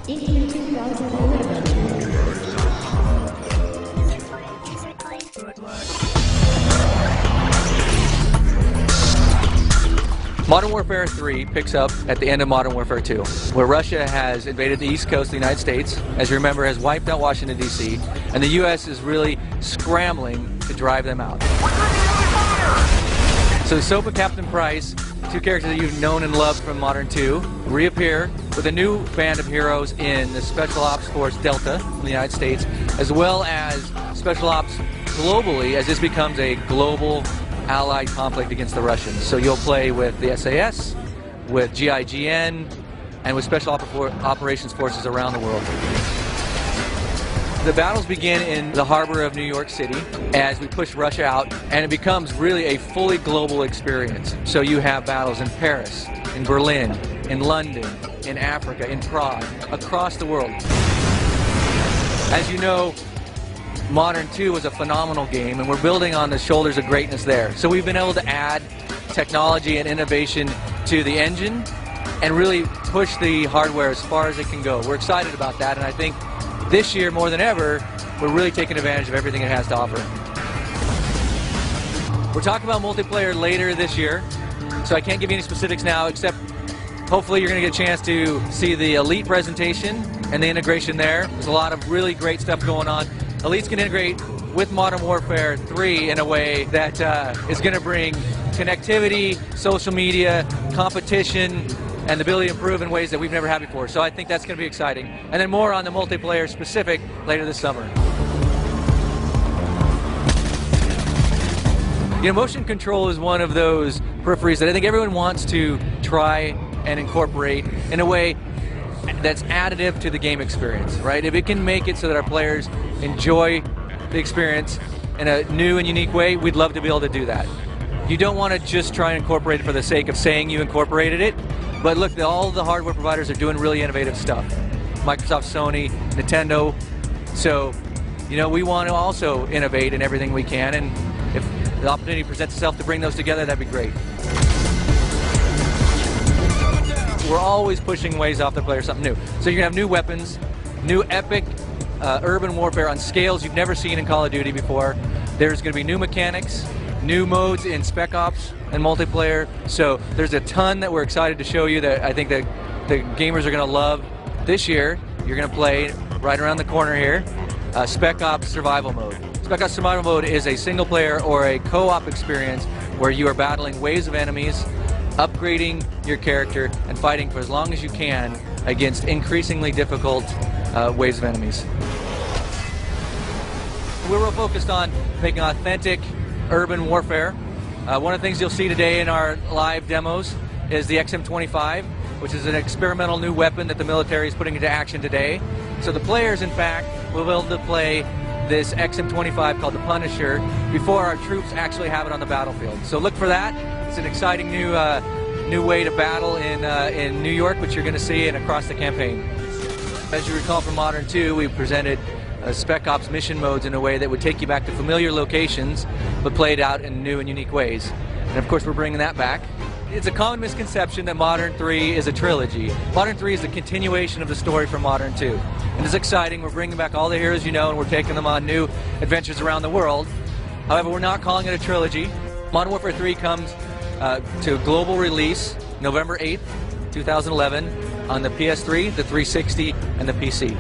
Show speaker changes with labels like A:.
A: Modern Warfare 3 picks up at the end of Modern Warfare 2, where Russia has invaded the east coast of the United States, as you remember, has wiped out Washington, D.C., and the U.S. is really scrambling to drive them out. So Soap and Captain Price, two characters that you've known and loved from Modern 2, reappear with a new band of heroes in the Special Ops Force Delta in the United States, as well as Special Ops globally, as this becomes a global allied conflict against the Russians. So you'll play with the SAS, with GIGN, and with Special Operations Forces around the world. The battles begin in the harbor of New York City as we push Russia out, and it becomes really a fully global experience. So you have battles in Paris, in Berlin, in London, in Africa, in Prague, across the world. As you know, Modern 2 was a phenomenal game, and we're building on the shoulders of greatness there. So we've been able to add technology and innovation to the engine and really push the hardware as far as it can go. We're excited about that, and I think this year, more than ever, we're really taking advantage of everything it has to offer. We're talking about multiplayer later this year, so I can't give you any specifics now, except hopefully you're going to get a chance to see the Elite presentation and the integration there. There's a lot of really great stuff going on. Elite's going to integrate with Modern Warfare 3 in a way that is going to bring connectivity, social media, competition, and the ability to improve in ways that we've never had before. So I think that's going to be exciting. And then more on the multiplayer specific later this summer. You know, motion control is one of those peripheries that I think everyone wants to try and incorporate in a way that's additive to the game experience, right? If it can make it so that our players enjoy the experience in a new and unique way, we'd love to be able to do that. You don't want to just try and incorporate it for the sake of saying you incorporated it, but look, all the hardware providers are doing really innovative stuff. Microsoft, Sony, Nintendo. So, you know, we want to also innovate in everything we can, and if the opportunity presents itself to bring those together, that'd be great. We're always pushing ways off the player something new. So you're going to have new weapons, new epic urban warfare on scales you've never seen in Call of Duty before. There's going to be new mechanics, new modes in Spec Ops and multiplayer. So there's a ton that we're excited to show you that I think that the gamers are going to love. This year, you're going to play right around the corner here, Spec Ops Survival Mode. Spec Ops Survival Mode is a single player or a co-op experience where you are battling waves of enemies, upgrading your character, and fighting for as long as you can against increasingly difficult waves of enemies. We're real focused on making authentic urban warfare. One of the things you'll see today in our live demos is the XM25, which is an experimental new weapon that the military is putting into action today. So the players, in fact, will be able to play this XM25 called the Punisher before our troops actually have it on the battlefield. So look for that. It's an exciting new way to battle in New York, which you're going to see and across the campaign. As you recall from Modern 2, we presented Spec Ops mission modes in a way that would take you back to familiar locations, but played out in new and unique ways. And of course, we're bringing that back. It's a common misconception that Modern 3 is a trilogy. Modern 3 is the continuation of the story from Modern 2. And it's exciting. We're bringing back all the heroes you know, and we're taking them on new adventures around the world. However, we're not calling it a trilogy. Modern Warfare 3 comes to a global release November 8th, 2011 on the PS3, the 360, and the PC.